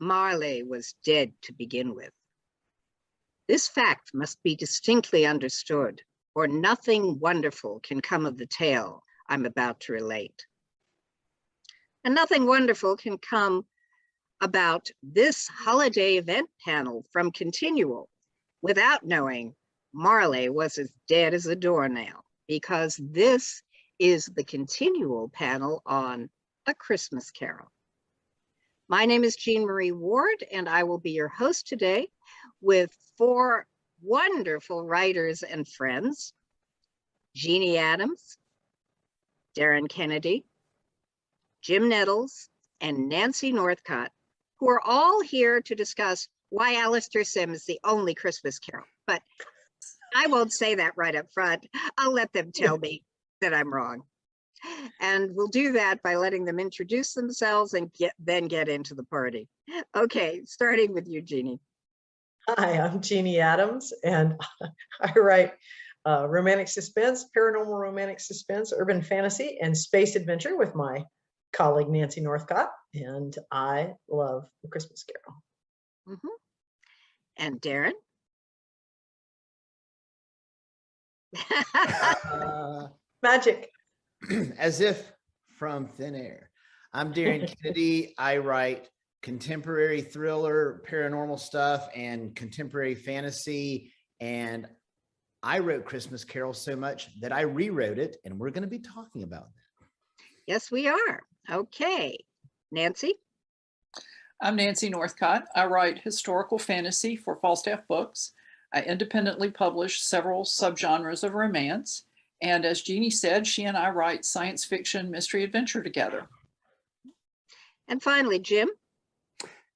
Marley was dead to begin with. This fact must be distinctly understood, or nothing wonderful can come of the tale I'm about to relate. And nothing wonderful can come about this holiday event panel from ConTinual without knowing Marley was as dead as a doornail, because this is the ConTinual panel on A Christmas Carol. My name is Jean Marie Ward, and I will be your host today with four wonderful writers and friends: Jeanne Adams, Darin Kennedy, Jim Nettles, and Nancy Northcott, who are all here to discuss why Alistair Sim is the only Christmas Carol. But I won't say that right up front. I'll let them tell me that I'm wrong. And we'll do that by letting them introduce themselves and then get into the party. Okay, starting with you, Jeanne. Hi, I'm Jeanne Adams, and I write romantic suspense, paranormal romantic suspense, urban fantasy, and space adventure with my colleague Nancy Northcott, and I love A Christmas Carol. And Darin? Magic. As if from thin air. I'm Darin Kennedy. I write contemporary thriller, paranormal stuff, and contemporary fantasy. And I wrote Christmas Carol so much that I rewrote it, and we're going to be talking about that. Yes, we are. Okay. Nancy? I'm Nancy Northcott. I write historical fantasy for Falstaff Books. I independently publish several subgenres of romance. And as Jeanne said, she and I write science fiction mystery adventure together. And finally, Jim?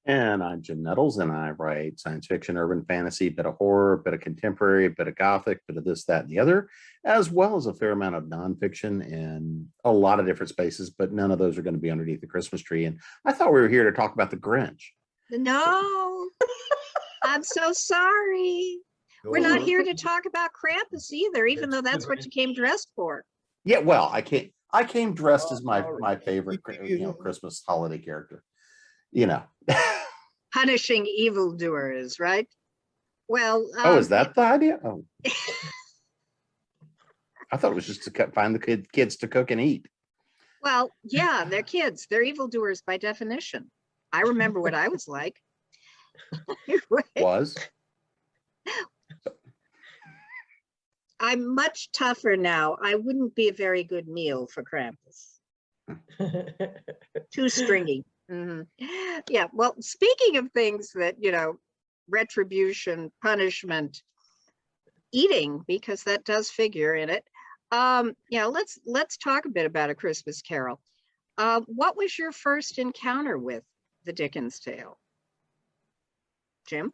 And I'm Jim Nettles, and I write science fiction, urban fantasy, bit of horror, bit of contemporary, bit of gothic, bit of this, that, and the other, as well as a fair amount of nonfiction in a lot of different spaces, but none of those are going to be underneath the Christmas tree. And I thought we were here to talk about the Grinch. No, I'm so sorry. We're not here to talk about Krampus either, even though that's what you came dressed for. Yeah, well, I came dressed as my favorite Christmas holiday character. Punishing evildoers, right? Well, is that the idea? Oh, I thought it was just to find the kids to cook and eat. Well, yeah, they're kids. They're evildoers by definition. I remember what I was like. Was? I'm much tougher now. I wouldn't be a very good meal for Krampus. Too stringy. Yeah, well, speaking of things that, retribution, punishment, eating, because that does figure in it. Let's talk a bit about A Christmas Carol. What was your first encounter with the Dickens tale? Jim?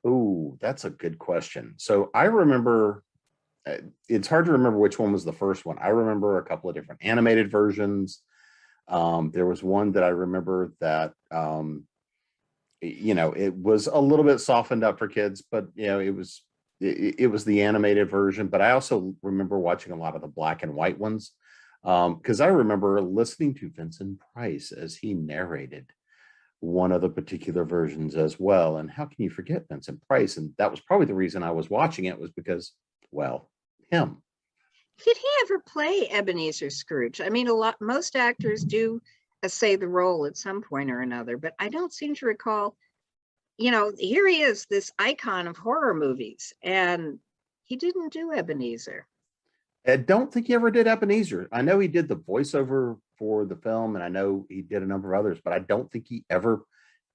Oh, that's a good question. So I remember, it's hard to remember which one was the first one. I remember a couple of different animated versions. There was one that I remember that, it was a little bit softened up for kids, but, it was the animated version. But I also remember watching a lot of the black and white ones, because I remember listening to Vincent Price as he narrated one of the particular versions as well. And how can you forget Vincent Price? And that was probably the reason I was watching it, was because, well, him. Did he ever play Ebenezer Scrooge? I mean, most actors do essay the role at some point or another, but I don't seem to recall, here he is, this icon of horror movies, and he didn't do Ebenezer. I don't think he ever did Ebenezer. I know he did the voiceover for the film, and I know he did a number of others, but I don't think he ever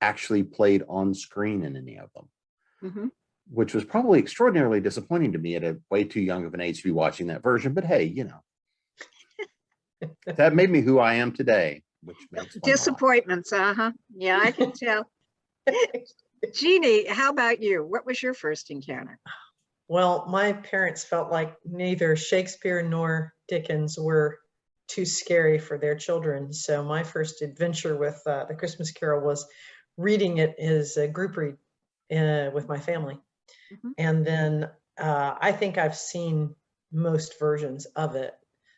actually played on screen in any of them, which was probably extraordinarily disappointing to me at a way too young of an age to be watching that version. But hey, that made me who I am today, which makes disappointments. Yeah, I can tell. Jeanne, how about you? What was your first encounter? Well, my parents felt like neither Shakespeare nor Dickens were too scary for their children. So my first adventure with The Christmas Carol was reading it as a group read with my family. And then I think I've seen most versions of it,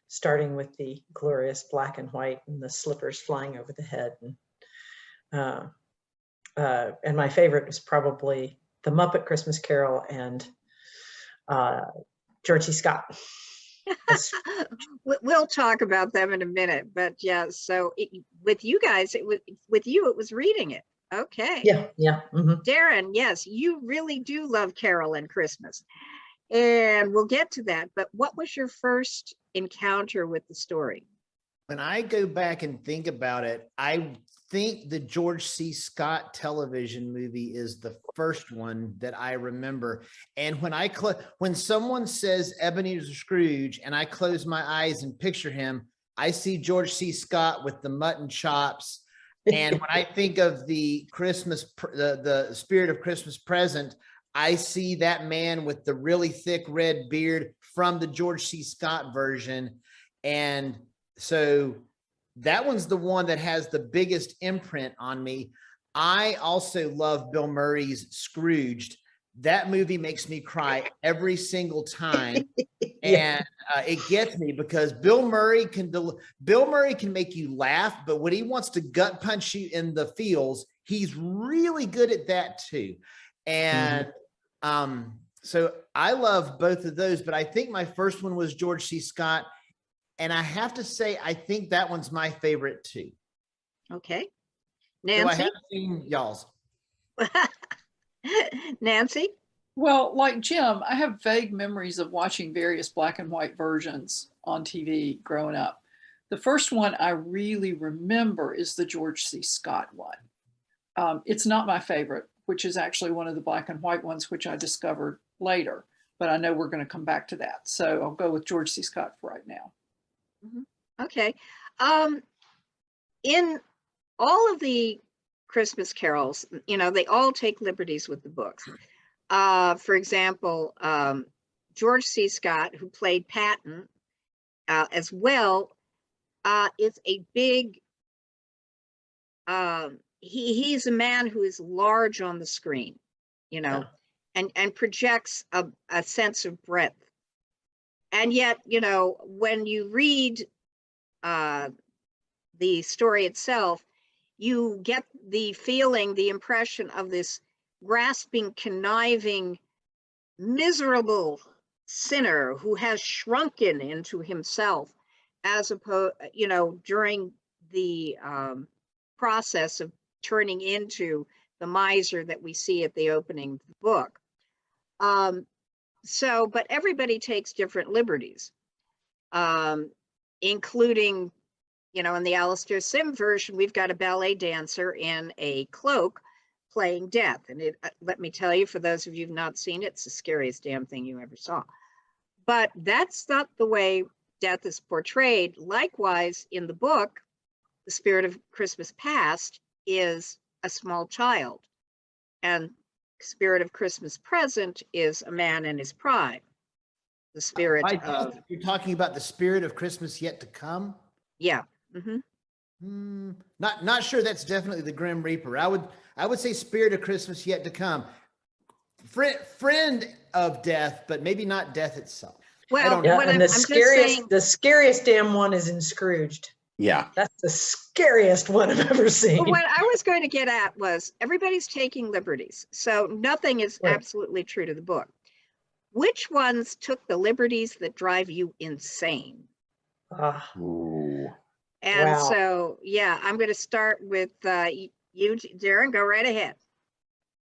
starting with the glorious black and white and the slippers flying over the head. And And my favorite is probably The Muppet Christmas Carol and George C. Scott. We'll talk about them in a minute, but yeah, so with you guys, it was reading it. Okay. Yeah. Darin, yes, you really do love Carol and Christmas, and we'll get to that, but what was your first encounter with the story? When I go back and think about it, I think the George C. Scott television movie is the first one that I remember. And when someone says Ebenezer Scrooge and I close my eyes and picture him, I see George C. Scott with the mutton chops. And when I think of the Spirit of Christmas Present, I see that man with the really thick red beard from the George C. Scott version. And so that one's the one that has the biggest imprint on me. I also love Bill Murray's Scrooged. That movie makes me cry every single time. And it gets me because Bill Murray can make you laugh, but when he wants to gut punch you in the feels, he's really good at that too. And so I love both of those, but I think my first one was George C. Scott. And I have to say, I think that one's my favorite too. Okay. Nancy? So I Nancy? haven't seen y'all's. Nancy? Well, like Jim, I have vague memories of watching various black and white versions on TV growing up. The first one I really remember is the George C. Scott one. It's not my favorite, which is actually one of the black and white ones, which I discovered later, but I know we're going to come back to that. So I'll go with George C. Scott for right now. Okay. In all of the Christmas carols, they all take liberties with the books. For example, George C. Scott, who played Patton as well, is a big, he's a man who is large on the screen, and projects a sense of breadth. And yet, when you read the story itself, you get the feeling, the impression of this grasping, conniving, miserable sinner who has shrunken into himself, as opposed, during the process of turning into the miser that we see at the opening of the book. But everybody takes different liberties, including, in the Alastair Sim version, we've got a ballet dancer in a cloak playing Death. And let me tell you, for those of you who've not seen it, it's the scariest damn thing you ever saw. But that's not the way Death is portrayed. Likewise, in the book, the Spirit of Christmas Past is a small child. And Spirit of Christmas Present is a man in his prime. The spirit of... You're talking about the Spirit of Christmas Yet to Come? Yeah. Not sure that's definitely the Grim Reaper. I would say Spirit of Christmas Yet to Come. Friend of death, but maybe not death itself. Well, and the scariest damn one is in Scrooged. Yeah. That's the scariest one I've ever seen. What I was going to get at was everybody's taking liberties. So nothing is absolutely true to the book. Which ones took the liberties that drive you insane? And so, I'm going to start with you, Darin. Go right ahead.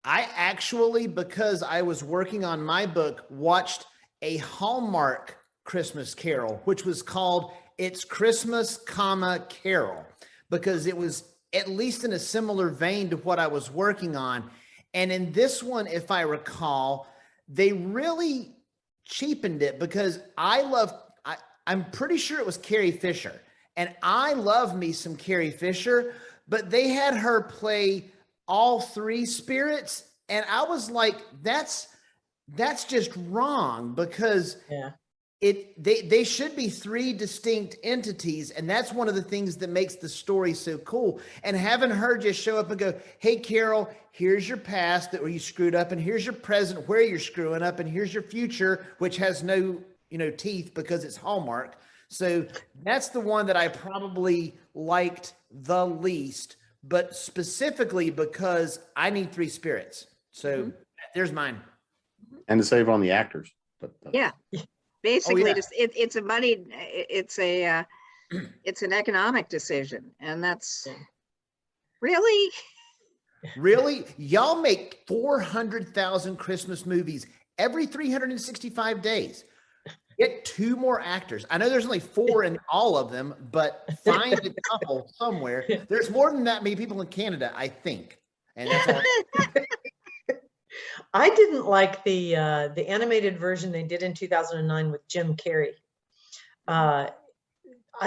I actually, because I was working on my book, watched a Hallmark Christmas Carol, which was called It's Christmas, Carol, because it was at least in a similar vein to what I was working on. And in this one, if I recall, they really cheapened it because I'm pretty sure it was Carrie Fisher. And I love me some Carrie Fisher, but they had her play all three spirits. And I was like, that's just wrong because they should be three distinct entities. And that's one of the things that makes the story so cool. And having her just show up and go, hey, Carol, here's your past where you screwed up, and here's your present where you're screwing up, and here's your future, which has no, teeth because it's Hallmark. So that's the one that I probably liked the least. but specifically because I need three spirits. So there's mine. And to save on the actors. But Yeah. Basically, yeah. it's a money, it's an economic decision. And that's really, Really? Y'all make 400,000 Christmas movies every 365 days. Get two more actors. I know there's only 4 in all of them, but find a couple somewhere. There's more than that many people in Canada, I think. And that's all. I didn't like the animated version they did in 2009 with Jim Carrey. I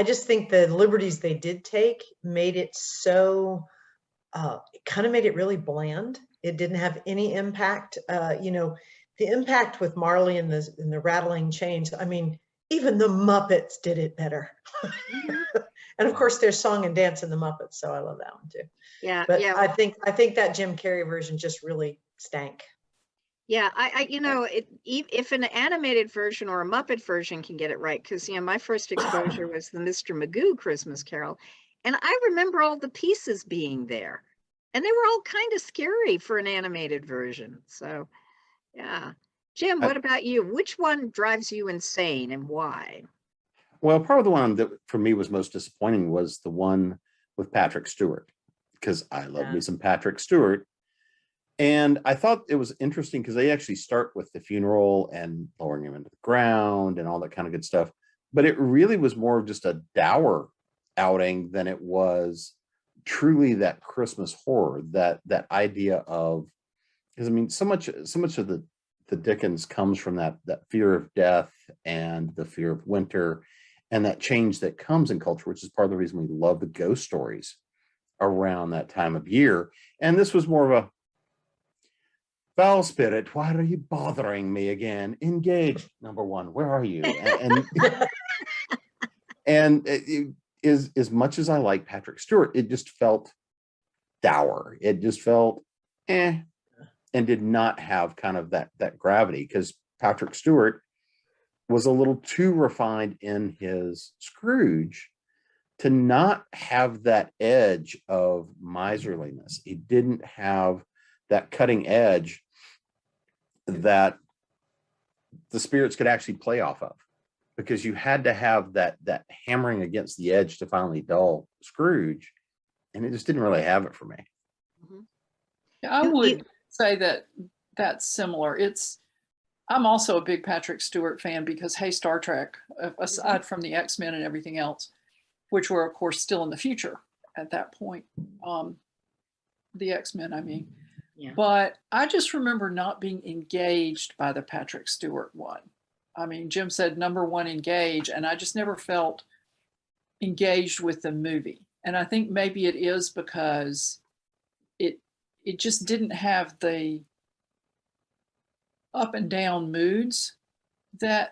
just think the liberties they did take made it so, it kind of made it really bland. It didn't have any impact. You know, the impact with Marley and the rattling chains. I mean, even the Muppets did it better. And of course, there's song and dance in the Muppets, so I love that one too. yeah. But Yeah. I think that Jim Carrey version just really stank. Yeah, if an animated version or a Muppet version can get it right, because my first exposure was the Mr. Magoo Christmas Carol, and I remember all the pieces being there, and they were all kind of scary for an animated version. So, yeah, Jim, what about you? Which one drives you insane and why? Well, probably the one that for me was most disappointing was the one with Patrick Stewart, because I love me some Patrick Stewart. And I thought it was interesting because they actually start with the funeral and lowering him into the ground and all that kind of good stuff. But it really was more of just a dour outing than it was truly that Christmas horror, that idea of, because I mean, so much of the Dickens comes from that fear of death and the fear of winter and that change that comes in culture, which is part of the reason we love the ghost stories around that time of year. And this was more of a foul spirit, why are you bothering me again? Engaged, number one, where are you? And it is, as much as I like Patrick Stewart, it just felt dour. It just felt and did not have kind of that gravity, because Patrick Stewart was a little too refined in his Scrooge to not have that edge of miserliness. He didn't have that cutting edge that the spirits could actually play off of, because you had to have that hammering against the edge to finally dull Scrooge, and it just didn't really have it for me. I would say that that's similar. I'm also a big Patrick Stewart fan because, hey, Star Trek, aside from the X-Men and everything else, which were of course still in the future at that point, the X-Men, I mean. Yeah. But I just remember not being engaged by the Patrick Stewart one. I mean, Jim said number one, engage, and I just never felt engaged with the movie. And I think maybe it is because it just didn't have the up and down moods that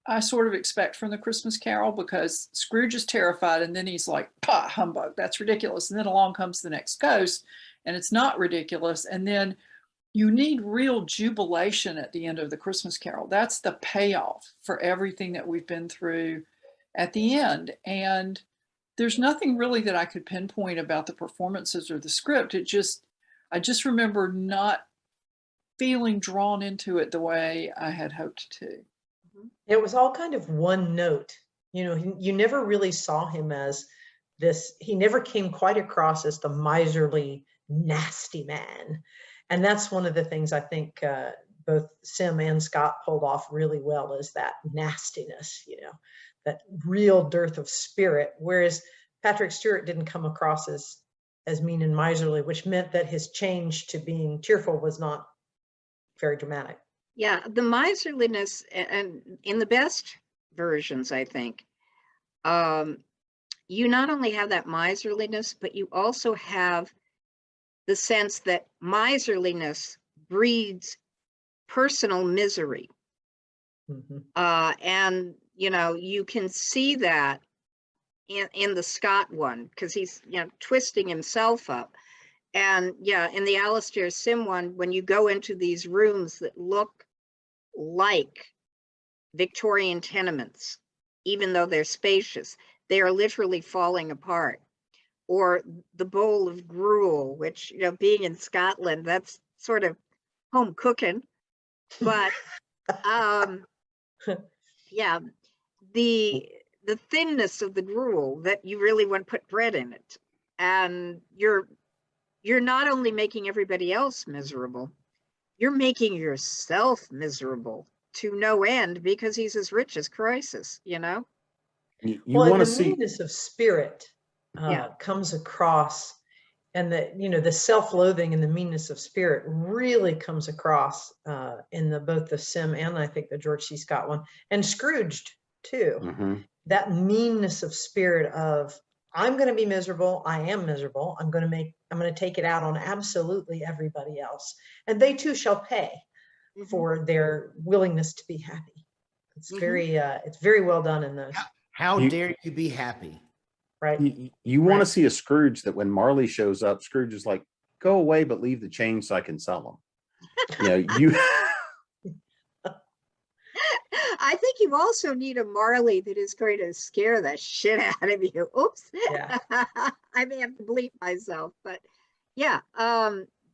I sort of expect from the Christmas Carol, because Scrooge is terrified and then he's like, pah, humbug, that's ridiculous. And then along comes the next ghost and it's not ridiculous. And then you need real jubilation at the end of the Christmas Carol. That's the payoff for everything that we've been through at the end. And there's nothing really that I could pinpoint about the performances or the script. I just remember not feeling drawn into it the way I had hoped to. It was all kind of one note. You know, you never really saw him as this. He never came quite across as the miserly, nasty man. And that's one of the things I think both Sim and Scott pulled off really well, is that nastiness, you know, that real dearth of spirit. Whereas Patrick Stewart didn't come across as mean and miserly, which meant that his change to being cheerful was not very dramatic. Yeah, the miserliness, and in the best versions, I think, you not only have that miserliness, but you also have the sense that miserliness breeds personal misery. And, you know, you can see that in the Scott one, because he's, you know, twisting himself up. And yeah, in the Alastair Sim one, when you go into these rooms that look like Victorian tenements, even though they're spacious, they are literally falling apart. or the bowl of gruel, which, you know, being in Scotland, that's sort of home cooking. But yeah, the thinness of the gruel, that you really want to put bread in it, and you're not only making everybody else miserable, you're making yourself miserable to no end, because he's as rich as Croesus, you know? You Well, and want to the see, meanness of spirit Yeah. comes across, and the self-loathing and the meanness of spirit really comes across in both the Sim and I think the George C. Scott one, and Scrooged too. Mhm. That meanness of spirit of, I'm going to be miserable. I am miserable. I'm going to take it out on absolutely everybody else, and they too shall pay for their willingness to be happy. It's very well done in those. How You- dare you be happy? Right. You want to Right. see a Scrooge that when Marley shows up, Scrooge is like, go away, but leave the change so I can sell them. You know, you I think you also need a Marley that is going to scare the shit out of you. Oops. Yeah. I may have to bleep myself, but yeah,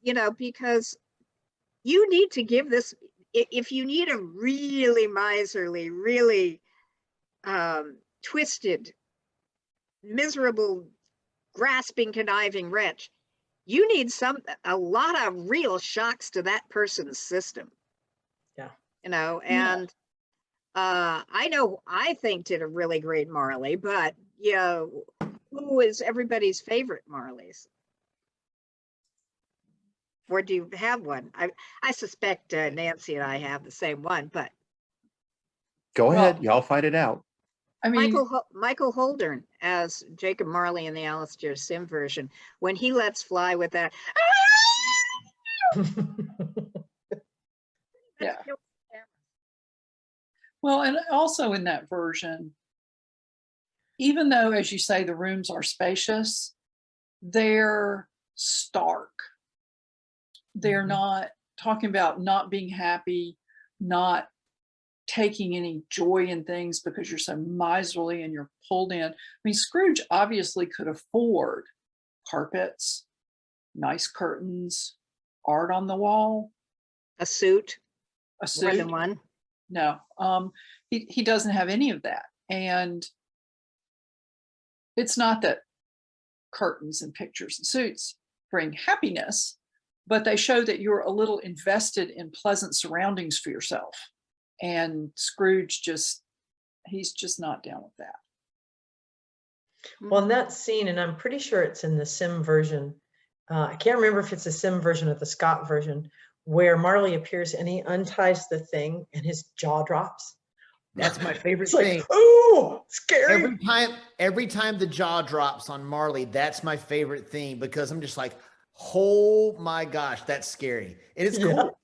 you know, because you need to give this, if you need a really miserly, really twisted, miserable, grasping, conniving wretch, you need a lot of real shocks to that person's system. Yeah. You know, and I think did a really great Marley, but you know, who is everybody's favorite Marleys? Or do you have one? I suspect Nancy and I have the same one, but go ahead, Well, y'all fight it out. I mean, Michael Holdern as Jacob Marley in the Alistair Sim version, when he lets fly with that. yeah. Well, and also in that version, even though, as you say, the rooms are spacious, they're stark. They're not talking about not being happy, not taking any joy in things because you're so miserly and you're pulled in. I mean, Scrooge obviously could afford carpets, nice curtains, art on the wall, A suit, a more suit. than one. No, he doesn't have any of that. And it's not that curtains and pictures and suits bring happiness, but they show that you're a little invested in pleasant surroundings for yourself. And Scrooge he's just not down with that. Well, in that scene, and I'm pretty sure it's in the Sim version, I can't remember if it's the Sim version or the Scott version, where Marley appears and he unties the thing and his jaw drops. That's my favorite It's like, thing. oh, scary. Every time the jaw drops on Marley, that's my favorite thing, because I'm just like, oh my gosh, that's scary. It is cool.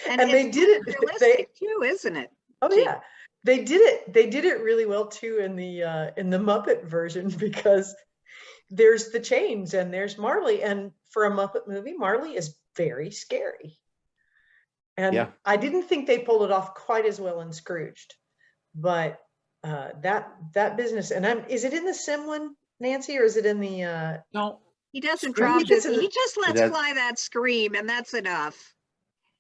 And they did it. realistic too, isn't it? Oh yeah, they did it. They did it really well too in the Muppet version, because there's the chains and there's Marley, and for a Muppet movie, Marley is very scary. And Yeah. I didn't think they pulled it off quite as well in Scrooged, but that business. And is it in the Sim one, Nancy, or is it in the? No, He doesn't Scrooge drop is his, in he just lets That- fly that scream, and that's enough.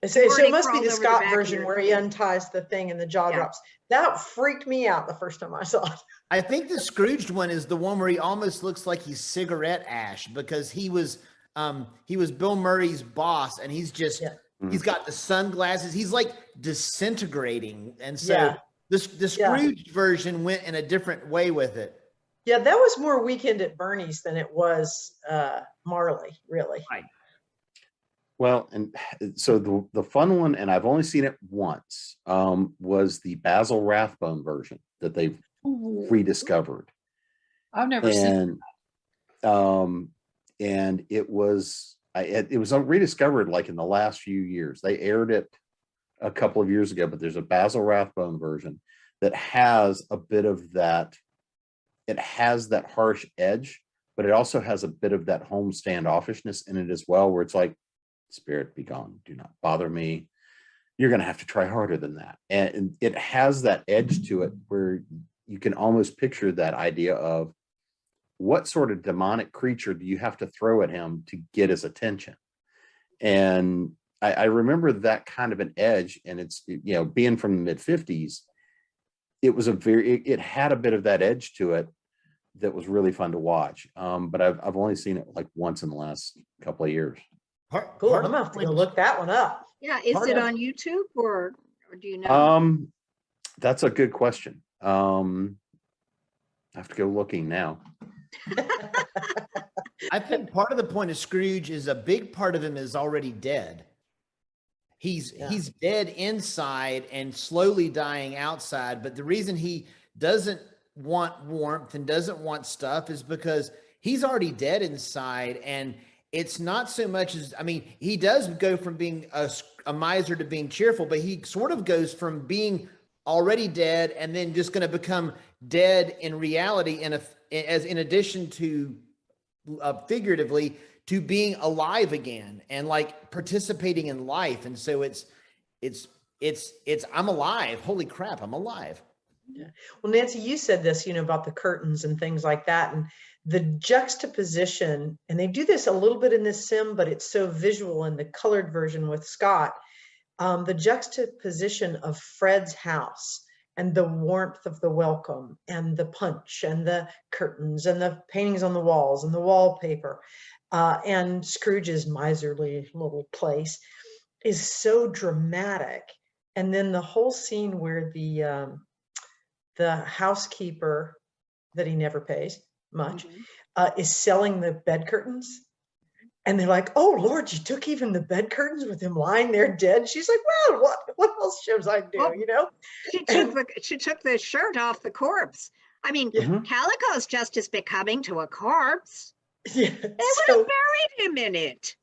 So already it must be crawled the over the Scott back of version your where he head. unties the thing and the jaw Yeah. drops. That freaked me out the first time I saw it. I think the Scrooged one is the one where he almost looks like he's cigarette ash, because he was Bill Murray's boss, and he's just he's got the sunglasses. He's like disintegrating, and so the Scrooged version went in a different way with it. Yeah, that was more Weekend at Bernie's than it was Marley, really. Right. Well, and so the fun one, and I've only seen it once, was the Basil Rathbone version that they've rediscovered. I've never seen. And it was rediscovered like in the last few years. They aired it a couple of years ago, but there's a Basil Rathbone version that has a bit of that. It has that harsh edge, but it also has a bit of that home standoffishness in it as well, where it's like, spirit be gone, do not bother me. You're going to have to try harder than that. And it has that edge to it where you can almost picture that idea of what sort of demonic creature do you have to throw at him to get his attention? And I remember that kind of an edge, and it's, you know, being from the mid-50s, it was it had a bit of that edge to it that was really fun to watch. But I've only seen it like once in the last couple of years. Cool. I'm gonna have to go look that one up. Yeah, is it on YouTube or do you know? That's a good question. I have to go looking now. I think part of the point of Scrooge is a big part of him is already dead. He's dead inside and slowly dying outside. But the reason he doesn't want warmth and doesn't want stuff is because he's already dead inside. And it's not so much as, I mean, he does go from being a miser to being cheerful, but he sort of goes from being already dead and then just going to become dead in reality, as in addition to figuratively, to being alive again and like participating in life. And so it's I'm alive. Holy crap, I'm alive. Yeah. Well, Nancy, you said this, you know, about the curtains and things like that, and the juxtaposition, and they do this a little bit in this sim, but it's so visual in the colored version with Scott, the juxtaposition of Fred's house and the warmth of the welcome and the punch and the curtains and the paintings on the walls and the wallpaper, and Scrooge's miserly little place is so dramatic. And then the whole scene where the housekeeper that he never pays much is selling the bed curtains. And they're like, oh, Lord, you took even the bed curtains with him lying there dead. She's like, well, what else should I do, you know? She took the shirt off the corpse. I mean, calico's just as becoming to a corpse. Yeah, they would have buried him in it.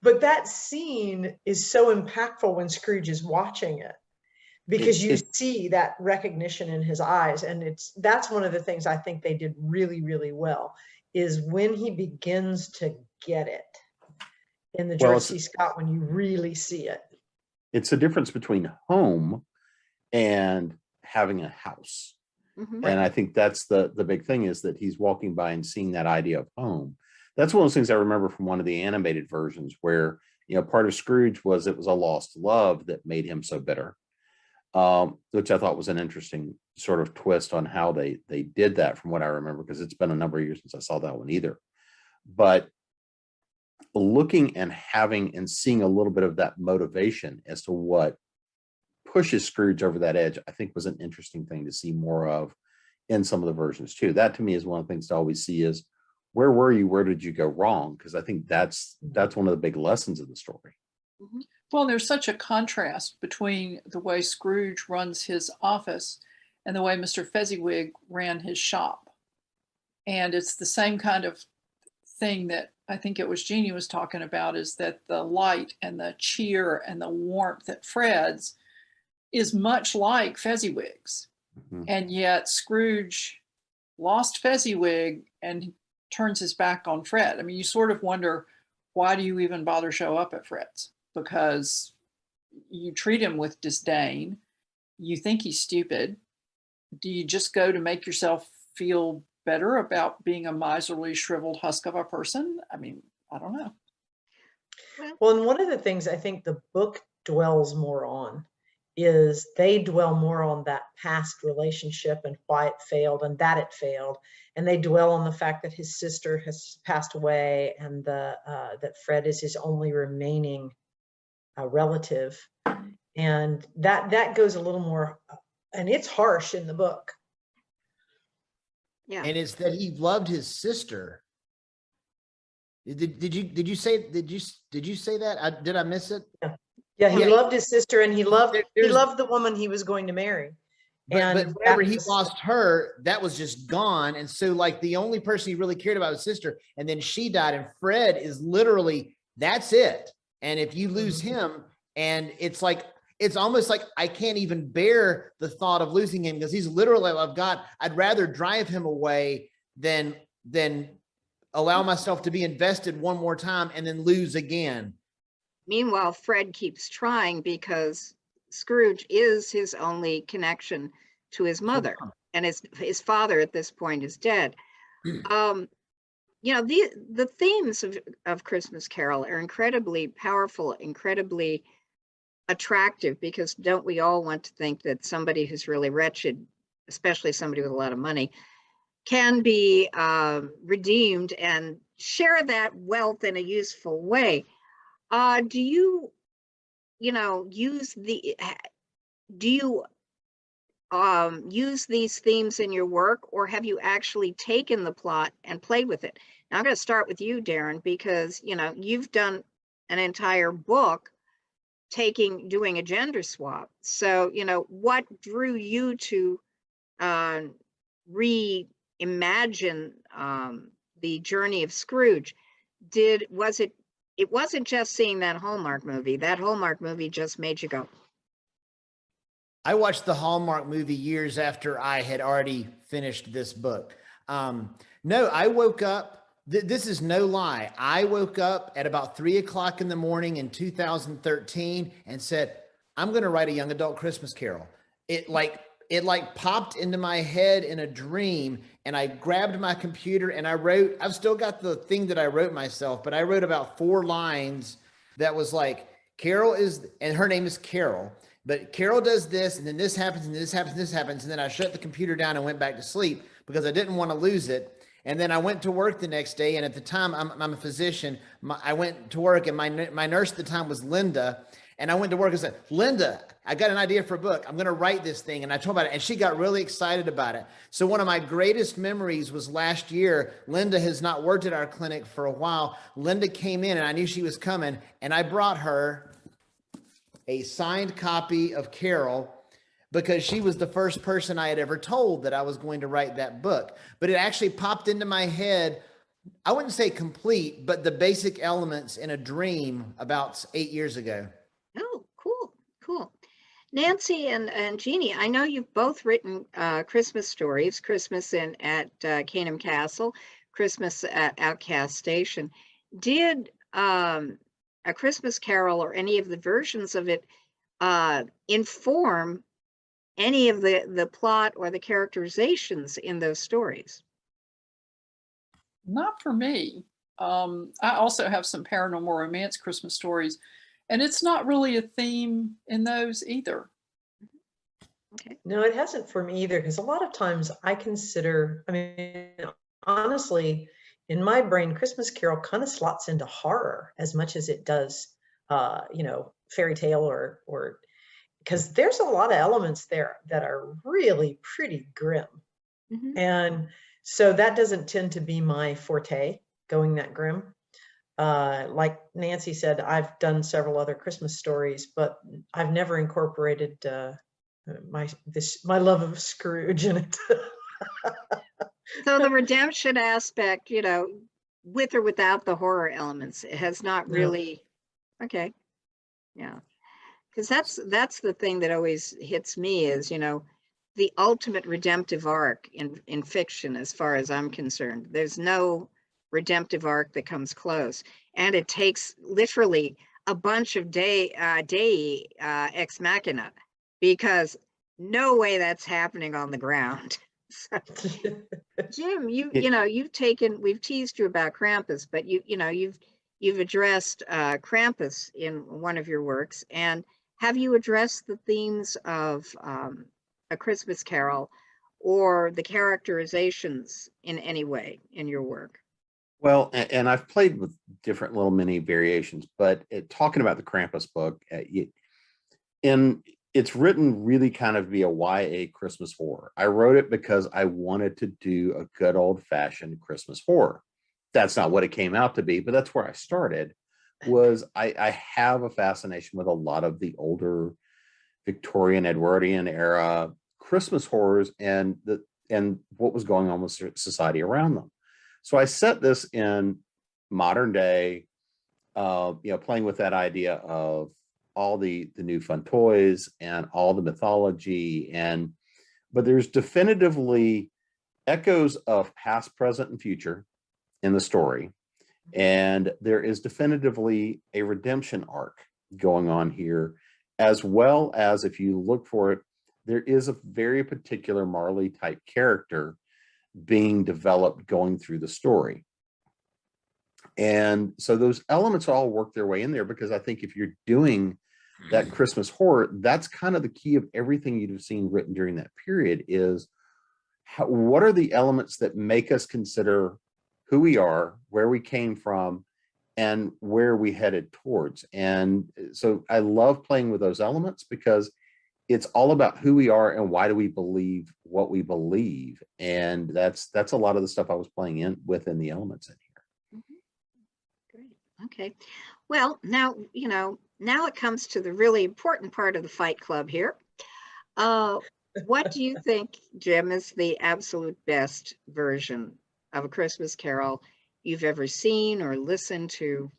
But that scene is so impactful when Scrooge is watching it, because you see that recognition in his eyes. And that's one of the things I think they did really, really well, is when he begins to get it in the George C. Scott, when you really see it. It's a difference between home and having a house. And I think that's the big thing, is that he's walking by and seeing that idea of home. That's one of those things I remember from one of the animated versions where, you know, part of Scrooge was it was a lost love that made him so bitter, which I thought was an interesting sort of twist on how they did that, from what I remember, because it's been a number of years since I saw that one either. But looking and having and seeing a little bit of that motivation as to what pushes Scrooge over that edge, I think was an interesting thing to see more of in some of the versions too. That to me is one of the things to always see is, where were you? Where did you go wrong? Because I think that's one of the big lessons of the story. Well, there's such a contrast between the way Scrooge runs his office and the way Mr. Fezziwig ran his shop. And it's the same kind of thing that I think it was Jeannie was talking about, is that the light and the cheer and the warmth at Fred's is much like Fezziwig's. And yet Scrooge lost Fezziwig and turns his back on Fred. I mean, you sort of wonder, why do you even bother show up at Fred's? Because you treat him with disdain. You think he's stupid. Do you just go to make yourself feel better about being a miserly, shriveled husk of a person? I mean, I don't know. Well, and one of the things I think the book dwells more on is they dwell more on that past relationship and why it failed and that it failed. And they dwell on the fact that his sister has passed away and that Fred is his only remaining relative. And that goes a little more, and it's harsh in the book. Yeah. And it's that he loved his sister. Did you say that? Did I miss it? Yeah, he loved his sister, and he loved the woman he was going to marry. But whenever he lost her, that was just gone. And so like the only person he really cared about was his sister, and then she died, and Fred is literally, that's it. And if you lose him, and it's like, it's almost like I can't even bear the thought of losing him, because he's literally, I'd rather drive him away than allow myself to be invested one more time and then lose again. Meanwhile, Fred keeps trying because Scrooge is his only connection to his mother. and his father at this point is dead. You know, the themes of Christmas Carol are incredibly powerful, incredibly attractive, because don't we all want to think that somebody who's really wretched, especially somebody with a lot of money, can be redeemed and share that wealth in a useful way? Do you, you know, use these themes in your work, or have you actually taken the plot and played with it? Now I'm going to start with you, Darin, because, you know, you've done an entire book doing a gender swap. So, you know, what drew you to reimagine the journey of Scrooge? It wasn't just seeing that Hallmark movie. That Hallmark movie just made you go. I watched the Hallmark movie years after I had already finished this book. No, I woke up, this is no lie. I woke up at about 3 o'clock in the morning in 2013 and said, I'm going to write a young adult Christmas Carol. It popped into my head in a dream, and I grabbed my computer and I wrote. I've still got the thing that I wrote myself, but I wrote about 4 lines that was like, Carol is, and her name is Carol, but Carol does this, and then this happens, and this happens, and this happens. And then I shut the computer down and went back to sleep because I didn't want to lose it. And then I went to work the next day. And at the time, I'm a physician. I went to work, and my nurse at the time was Linda. And I went to work and said, Linda, I got an idea for a book. I'm going to write this thing. And I told her about it, and she got really excited about it. So one of my greatest memories was last year. Linda has not worked at our clinic for a while. Linda came in, and I knew she was coming, and I brought her a signed copy of Carol, because she was the first person I had ever told that I was going to write that book. But it actually popped into my head, I wouldn't say complete, but the basic elements in a dream about 8 years ago. Oh, cool. Nancy and Jeannie, I know you've both written Christmas stories, Christmas at Caneham Castle, Christmas at Outcast Station. Did A Christmas Carol or any of the versions of it inform any of the plot or the characterizations in those stories? Not for me. I also have some paranormal romance Christmas stories, and it's not really a theme in those either. Okay. No, it hasn't for me either, because a lot of times I consider, I mean, honestly, in my brain, Christmas Carol kind of slots into horror as much as it does, you know, fairy tale or because there's a lot of elements there that are really pretty grim. Mm-hmm. And so that doesn't tend to be my forte, going that grim. Like Nancy said, I've done several other Christmas stories, but I've never incorporated my love of Scrooge in it. So the redemption aspect, you know, with or without the horror elements, it has not really. Okay. Yeah. Because that's the thing that always hits me is, you know, the ultimate redemptive arc in fiction, as far as I'm concerned. There's no redemptive arc that comes close. And it takes literally a bunch of Dei ex machina, because no way that's happening on the ground. So, Jim, we've teased you about Krampus, but you've addressed Krampus in one of your works. And have you addressed the themes of A Christmas Carol or the characterizations in any way in your work? Well, and I've played with different little mini variations, but talking about the Krampus book, it's written really kind of to be a YA Christmas horror. I wrote it because I wanted to do a good old-fashioned Christmas horror. That's not what it came out to be, but that's where I started. Was I have a fascination with a lot of the older Victorian, Edwardian era Christmas horrors and what was going on with society around them. So I set this in modern day, playing with that idea of all the new fun toys and all the mythology, but there's definitively echoes of past, present, and future in the story. And there is definitively a redemption arc going on here, as well as, if you look for it, there is a very particular Marley type character being developed going through the story. And so those elements all work their way in there, because I think if you're doing that Christmas horror, that's kind of the key of everything you'd have seen written during that period is what are the elements that make us consider who we are, where we came from, and where we headed towards. And so I love playing with those elements because it's all about who we are and why do we believe what we believe. And that's a lot of the stuff I was playing in within the elements in here. Great. Okay. Well, now, now it comes to the really important part of the Fight Club here. What do you think, Jim, is the absolute best version of A Christmas Carol you've ever seen or listened to,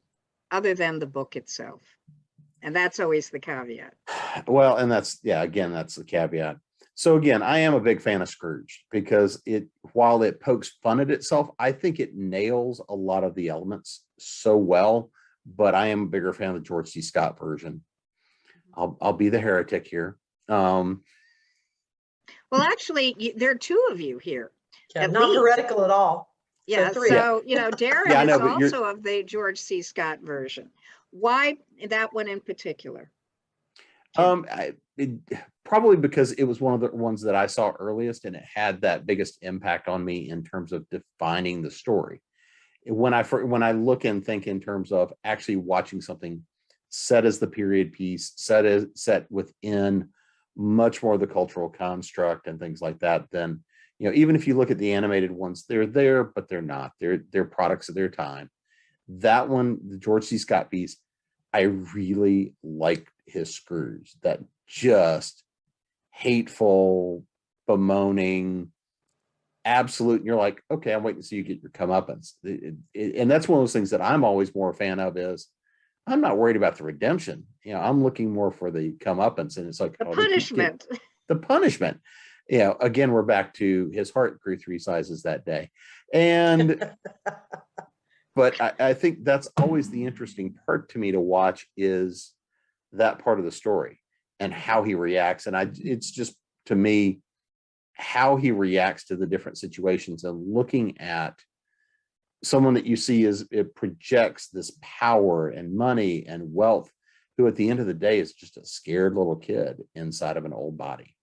other than the book itself? And that's always the caveat. Well, and again, that's the caveat. So again, I am a big fan of Scrooge because while it pokes fun at itself, I think it nails a lot of the elements so well. But I am a bigger fan of the George C. Scott version. I'll be the heretic here. Well, actually, there are two of you here. Yeah, not heretical at all. Yeah, so Darin Yeah, I know, is also of the George C. Scott version. Why that one in particular? Probably because it was one of the ones that I saw earliest, and it had that biggest impact on me in terms of defining the story. When I look and think in terms of actually watching something set as the period piece, set within much more of the cultural construct and things like that, then even if you look at the animated ones, they're there, but they're not. They're products of their time. That one, the George C. Scott piece, I really liked his Scrooge. That just hateful, bemoaning, absolute. And you're like, okay, I'm waiting to see you get your comeuppance. And that's one of those things that I'm always more a fan of is I'm not worried about the redemption. I'm looking more for the comeuppance. And it's like the punishment. The punishment. Again, we're back to his heart grew 3 sizes that day. And but I think that's always the interesting part to me to watch is that part of the story and how he reacts. And it's just, to me, how he reacts to the different situations and looking at someone that you see as it projects this power and money and wealth, who at the end of the day is just a scared little kid inside of an old body.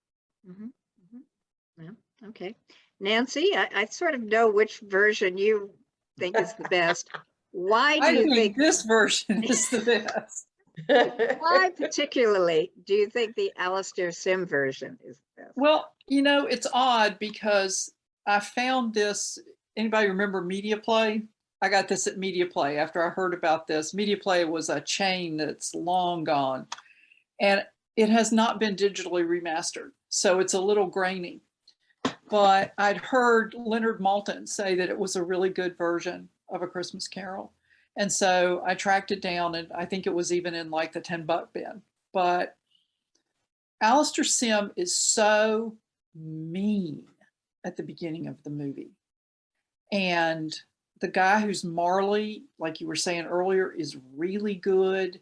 Mm-hmm. Mm-hmm. Yeah. Okay. Nancy, I sort of know which version you think is the best. Why do you think this version is the best? Why particularly do you think the Alastair Sim version is the best? Well, it's odd because I found this. Anybody remember Media Play? I got this at Media Play after I heard about this. Media Play was a chain that's long gone, and it has not been digitally remastered, so it's a little grainy. But I'd heard Leonard Maltin say that it was a really good version of A Christmas Carol. And so I tracked it down, and I think it was even in like the $10 bin. But Alastair Sim is so mean at the beginning of the movie. And the guy who's Marley, like you were saying earlier, is really good.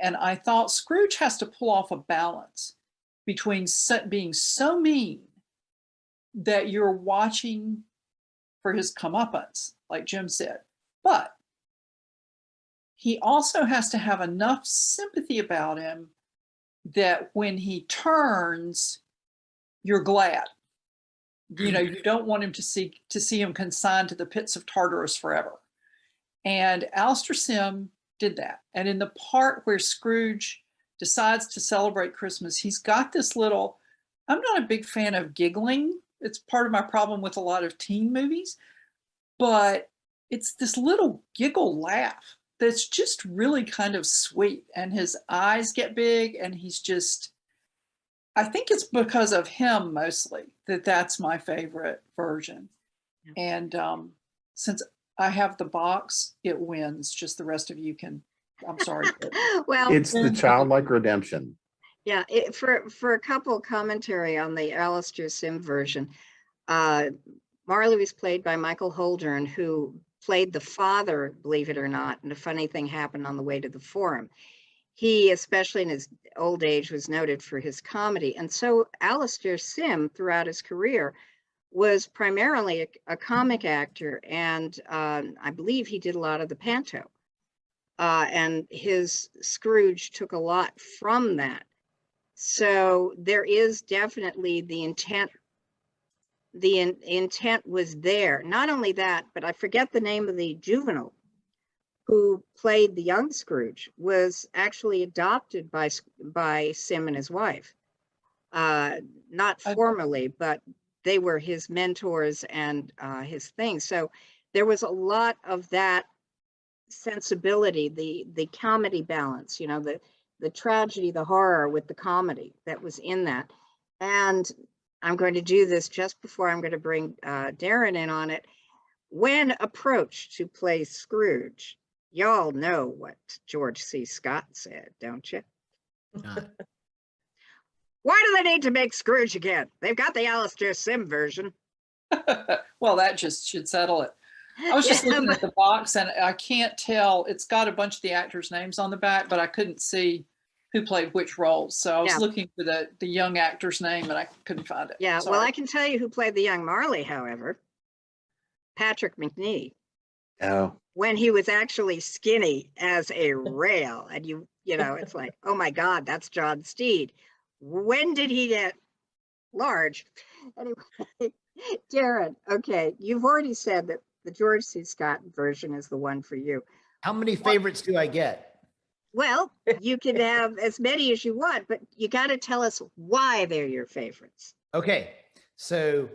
And I thought Scrooge has to pull off a balance between being so mean that you're watching for his comeuppance, like Jim said. But he also has to have enough sympathy about him that when he turns, you're glad. You don't want him to see him consigned to the pits of Tartarus forever. And Alastair Sim did that. And in the part where Scrooge decides to celebrate Christmas, he's got this little, I'm not a big fan of giggling. It's part of my problem with a lot of teen movies, but it's this little giggle laugh that's just really kind of sweet. And his eyes get big, and he's just, I think it's because of him mostly that's my favorite version. And since I have the box, it wins. Just the rest of you can, I'm sorry. Well, it's the childlike redemption. Yeah, for a couple commentary on the Alastair Sim version, Marley was played by Michael Holdern, who played the father, believe it or not, and a funny thing happened on the way to the forum. He, especially in his old age, was noted for his comedy. And so Alastair Sim, throughout his career, was primarily a comic actor. And I believe he did a lot of the panto. And his Scrooge took a lot from that. So there is definitely the intent. The intent was there. Not only that, but I forget the name of the juvenile who played the young Scrooge, was actually adopted by Sim and his wife. Not formally, but they were his mentors and his thing. So there was a lot of that sensibility, the comedy balance, you know, the tragedy, the horror with the comedy that was in that. And I'm going to do this just before I'm going to bring Darin in on it. When approached to play Scrooge, y'all know what George C. Scott said, don't you? Why do they need to make Scrooge again? They've got the Alastair Sim version. Well, that just should settle it. I was just looking at the box and I can't tell. It's got a bunch of the actors' names on the back, but I couldn't see who played which roles. So I was looking for the young actor's name and I couldn't find it. Yeah, Sorry. well, I can tell you who played the young Marley, however. Patrick Macnee. Oh, When he was actually skinny as a rail. And you know, it's like, oh my God, that's John Steed. When did he get large? Anyway, Darin, okay, you've already said that the George C. Scott version is the one for you. How many favorites do I get? Well, you can have as many as you want, but you got to tell us why they're your favorites. Okay, so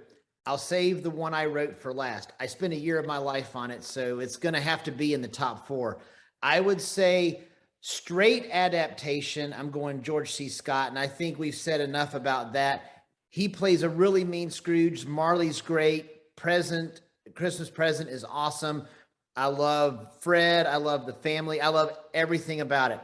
I'll save the one I wrote for last. I spent a year of my life on it, so it's going to have to be in the top 4. I would say straight adaptation, I'm going George C. Scott, and I think we've said enough about that. He plays a really mean Scrooge. Marley's great. Christmas Present is awesome. I love Fred. I love the family. I love everything about it.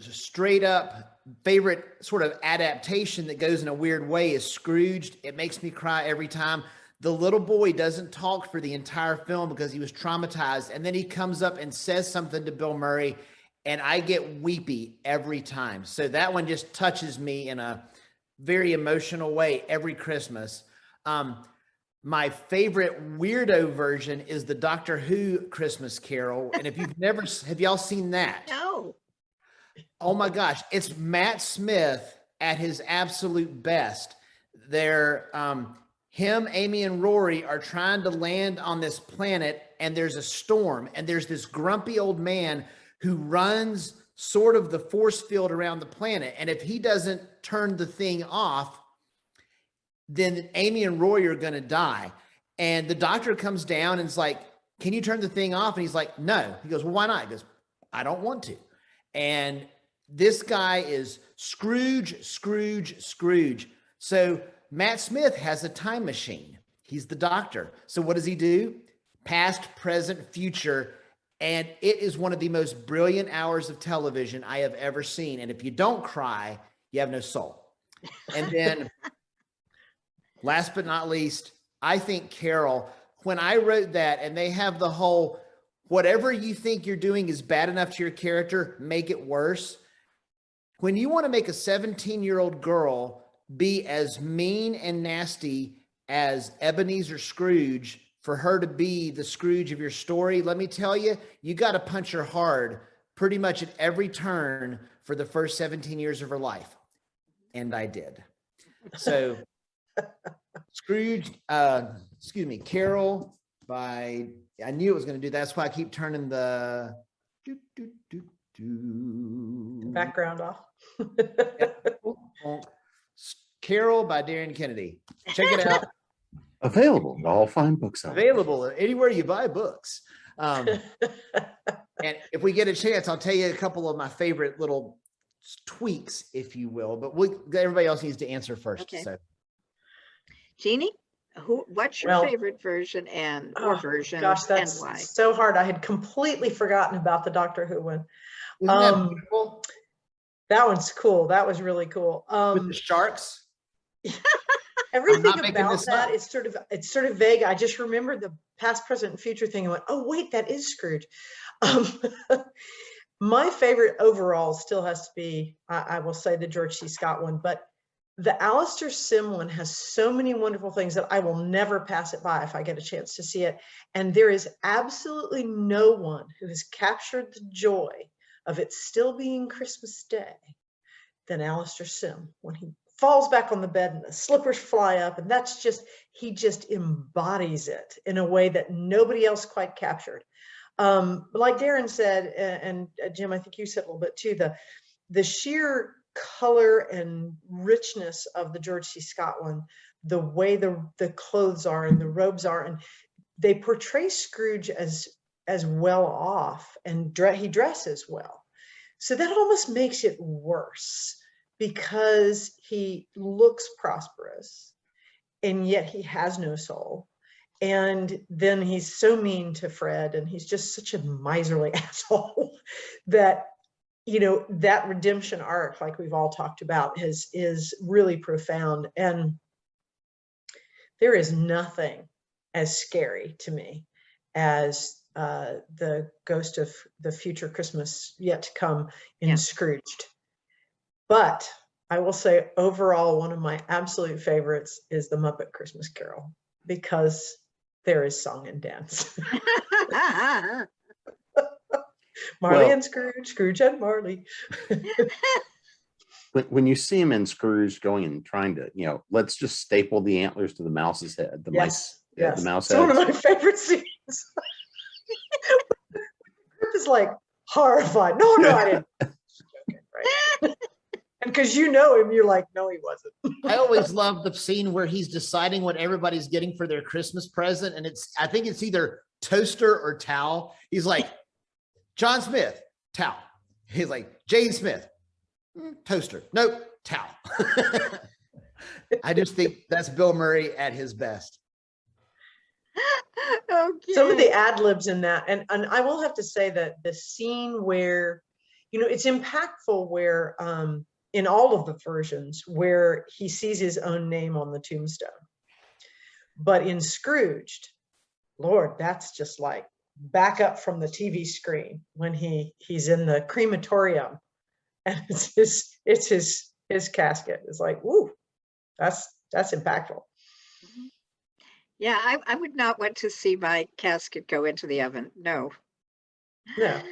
Straight up favorite sort of adaptation that goes in a weird way is Scrooged. It makes me cry every time. The little boy doesn't talk for the entire film because he was traumatized. And then he comes up and says something to Bill Murray and I get weepy every time. So that one just touches me in a very emotional way every Christmas. My favorite weirdo version is the Doctor Who Christmas Carol. And if you've never, have y'all seen that? No. Oh my gosh. It's Matt Smith at his absolute best. They're, him, Amy, and Rory are trying to land on this planet and there's a storm and there's this grumpy old man who runs sort of the force field around the planet. And if he doesn't turn the thing off, then Amy and Roy are going to die. And the doctor comes down and is like, can you turn the thing off? And he's like, no. He goes, well, why not? He goes, I don't want to. And this guy is Scrooge. So Matt Smith has a time machine. He's the doctor. So what does he do? Past, present, future. And it is one of the most brilliant hours of television I have ever seen. And if you don't cry, you have no soul. And then last but not least, I think Carol, when I wrote that and they have the whole, whatever you think you're doing is bad enough to your character, make it worse. When you want to make a 17-year-old girl be as mean and nasty as Ebenezer Scrooge for her to be the Scrooge of your story, let me tell you, you got to punch her hard pretty much at every turn for the first 17 years of her life. And I did. So Scrooge, Carol by, I knew it was going to do that. That's why I keep turning the background off. Carol by Darin Kennedy. Check it out. available at all fine books. Available anywhere you buy books. And if we get a chance, I'll tell you a couple of my favorite little tweaks, if you will. But everybody else needs to answer first. Okay. So, Jeannie, what's your favorite version version gosh, that's and why? So hard. I had completely forgotten about the Doctor Who one. isn't that beautiful? That one's cool. That was really cool. With the sharks. Everything about that is sort of vague. I just remembered the past, present, and future thing and went, oh wait, that is Scrooge. My favorite overall still has to be, I will say, the George C. Scott one, but the Alistair Sim one has so many wonderful things that I will never pass it by if I get a chance to see it. And there is absolutely no one who has captured the joy of it still being Christmas Day than Alistair Sim, when he falls back on the bed and the slippers fly up. And that's just, he just embodies it in a way that nobody else quite captured. Like Darin said, and Jim, I think you said a little bit too, the sheer color and richness of the George C. Scott one, the way the clothes are and the robes are, and they portray Scrooge as well off, and he dresses well. So that almost makes it worse, because he looks prosperous and yet he has no soul. And then he's so mean to Fred, and he's just such a miserly asshole that, you know, that redemption arc, like we've all talked about, is really profound. And there is nothing as scary to me as the ghost of the future Christmas yet to come in Scrooged. But I will say, overall, one of my absolute favorites is the Muppet Christmas Carol, because there is song and dance. Marley and Scrooge, Scrooge and Marley. When you see him in Scrooge going and trying to, you know, let's just staple the antlers to the mouse's head. The mouse head. It's one of my favorite scenes. Griff is like horrified. No, I didn't. Joking, right? And because you know him, you're like, no, he wasn't. I always love the scene where he's deciding what everybody's getting for their Christmas present. And I think it's either toaster or towel. He's like, John Smith, towel. He's like, Jane Smith, toaster. Nope, towel. I just think that's Bill Murray at his best. Okay. Some of the ad libs in that, and I will have to say that the scene where, you know, it's impactful where, in all of the versions, where he sees his own name on the tombstone. But in Scrooged, Lord, that's just like back up from the TV screen when he's in the crematorium, and it's his casket. It's like, ooh, that's impactful. Yeah, I would not want to see my casket go into the oven. No. Yeah.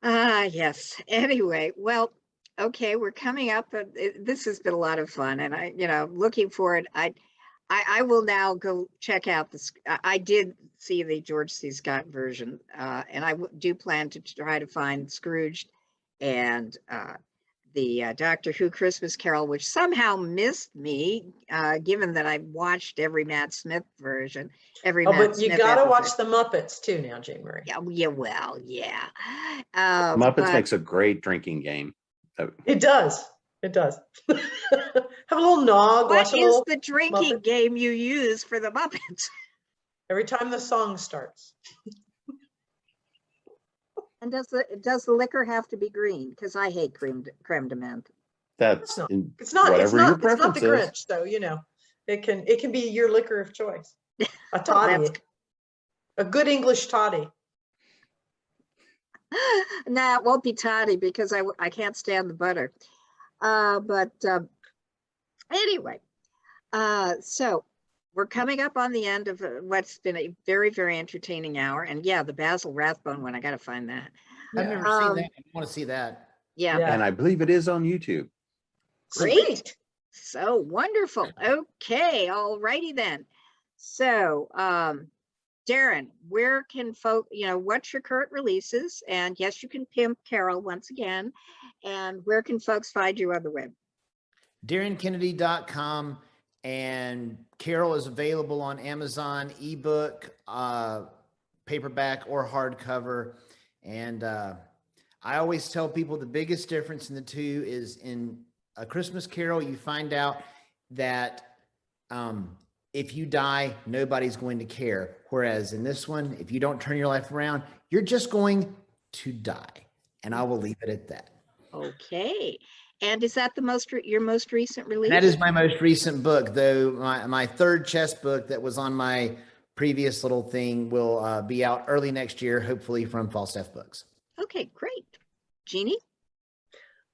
Yes. Anyway, well, okay, we're coming up. This has been a lot of fun, and looking forward. I will now go check out this. I did see the George C. Scott version, and I do plan to try to find Scrooge and the Doctor Who Christmas Carol, which somehow missed me, given that I've watched every Matt Smith version. But you got to watch the Muppets too now, Jane Marie. Yeah. Well, yeah. Muppets makes a great drinking game. It does. Have a little nog. What is the drinking game you use for the Muppets? Every time the song starts. And does the liquor have to be green? Because I hate creme de menthe. It's not the Grinch, though. You know, it can be your liquor of choice. A toddy, a good English toddy. Nah, it won't be toddy because I can't stand the butter. But anyway, so we're coming up on the end of what's been a very, very entertaining hour. And yeah, the Basil Rathbone one, I got to find that. I've never seen that. I want to see that. Yeah. And I believe it is on YouTube. Great. So wonderful. Okay. All righty then. So, Darin, where can folks, what's your current releases? And yes, you can pimp Carol once again. And where can folks find you on the web? DarinKennedy.com, and Carol is available on Amazon, ebook, paperback, or hardcover. And I always tell people the biggest difference in the two is in A Christmas Carol, you find out that if you die, nobody's going to care. Whereas in this one, if you don't turn your life around, you're just going to die. And I will leave it at that. Okay. And is that your most recent release? That is my most recent book, though. My third chess book that was on my previous little thing will be out early next year, hopefully from Falstaff Books. Okay, great. Jeannie?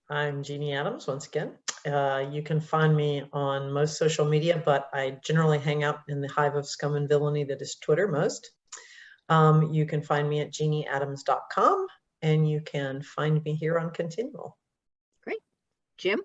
I'm Jeanne Adams once again. You can find me on most social media, but I generally hang out in the hive of scum and villainy that is Twitter most. You can find me at jeannieadams.com, and you can find me here on ConTinual. Great. Jim?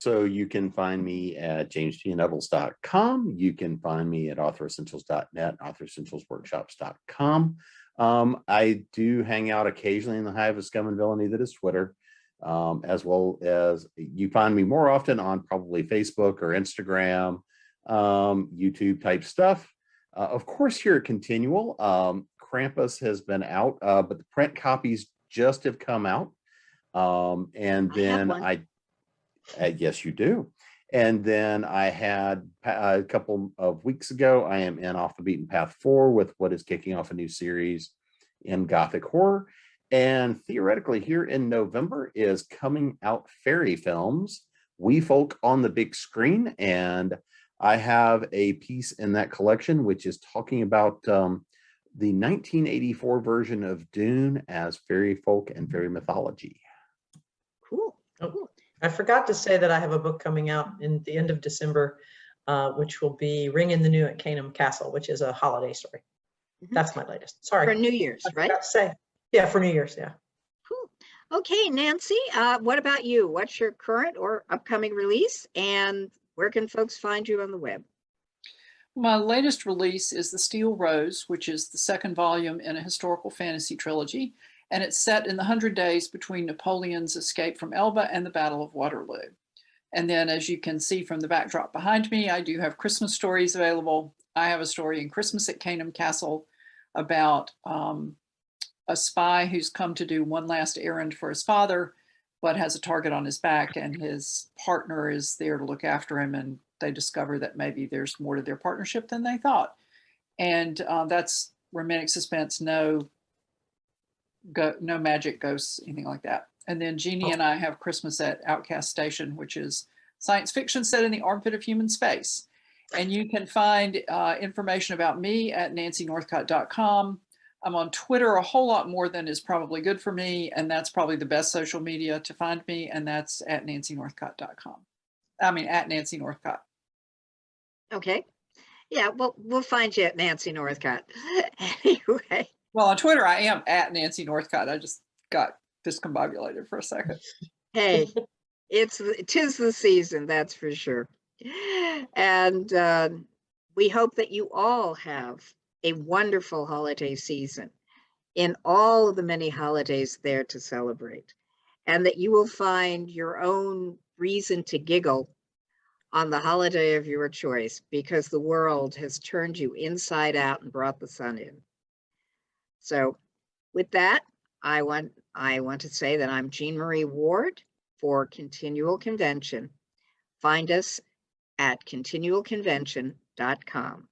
So you can find me at jamesgnettles.com. You can find me at authoressentials.net, authoressentialsworkshops.com. I do hang out occasionally in the hive of scum and villainy that is Twitter, as well as you find me more often on probably Facebook or Instagram, YouTube type stuff. Of course, here at ConTinual, Krampus has been out, but the print copies just have come out. And then yes, you do. And then I had a couple of weeks ago, I am in Off the Beaten Path 4 with what is kicking off a new series in Gothic horror. And theoretically, here in November is coming out Fairy Films, We Folk on the Big Screen. And I have a piece in that collection, which is talking about the 1984 version of Dune as fairy folk and fairy mythology. Cool. Oh, I forgot to say that I have a book coming out in the end of December, which will be Ring in the New at Caneham Castle, which is a holiday story. That's my latest. Sorry. For New Year's, right? I forgot to say. Yeah, for New Year's, yeah. Cool. Okay, Nancy, what about you? What's your current or upcoming release, and where can folks find you on the web? My latest release is The Steel Rose, which is the second volume in a historical fantasy trilogy, and it's set in the 100 days between Napoleon's escape from Elba and the Battle of Waterloo. And then, as you can see from the backdrop behind me, I do have Christmas stories available. I have a story in Christmas at Caneham Castle about a spy who's come to do one last errand for his father, but has a target on his back, and his partner is there to look after him, and they discover that maybe there's more to their partnership than they thought. And that's romantic suspense, no magic, ghosts, anything like that. And then Jeannie and I have Christmas at Outcast Station, which is science fiction set in the armpit of human space. And you can find information about me at nancynorthcott.com. I'm on Twitter a whole lot more than is probably good for me, and that's probably the best social media to find me, and that's at nancynorthcott.com. I mean, at Nancy Northcott. Okay. Yeah, well, we'll find you at Nancy Northcott. Anyway. Well, on Twitter, I am at Nancy Northcott. I just got discombobulated for a second. Hey, tis the season, that's for sure. And we hope that you all have a wonderful holiday season in all of the many holidays there to celebrate, and that you will find your own reason to giggle on the holiday of your choice, because the world has turned you inside out and brought the sun in. So with that, I want to say that I'm Jean Marie Ward for Continual Convention. Find us at continualconvention.com.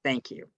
Thank you.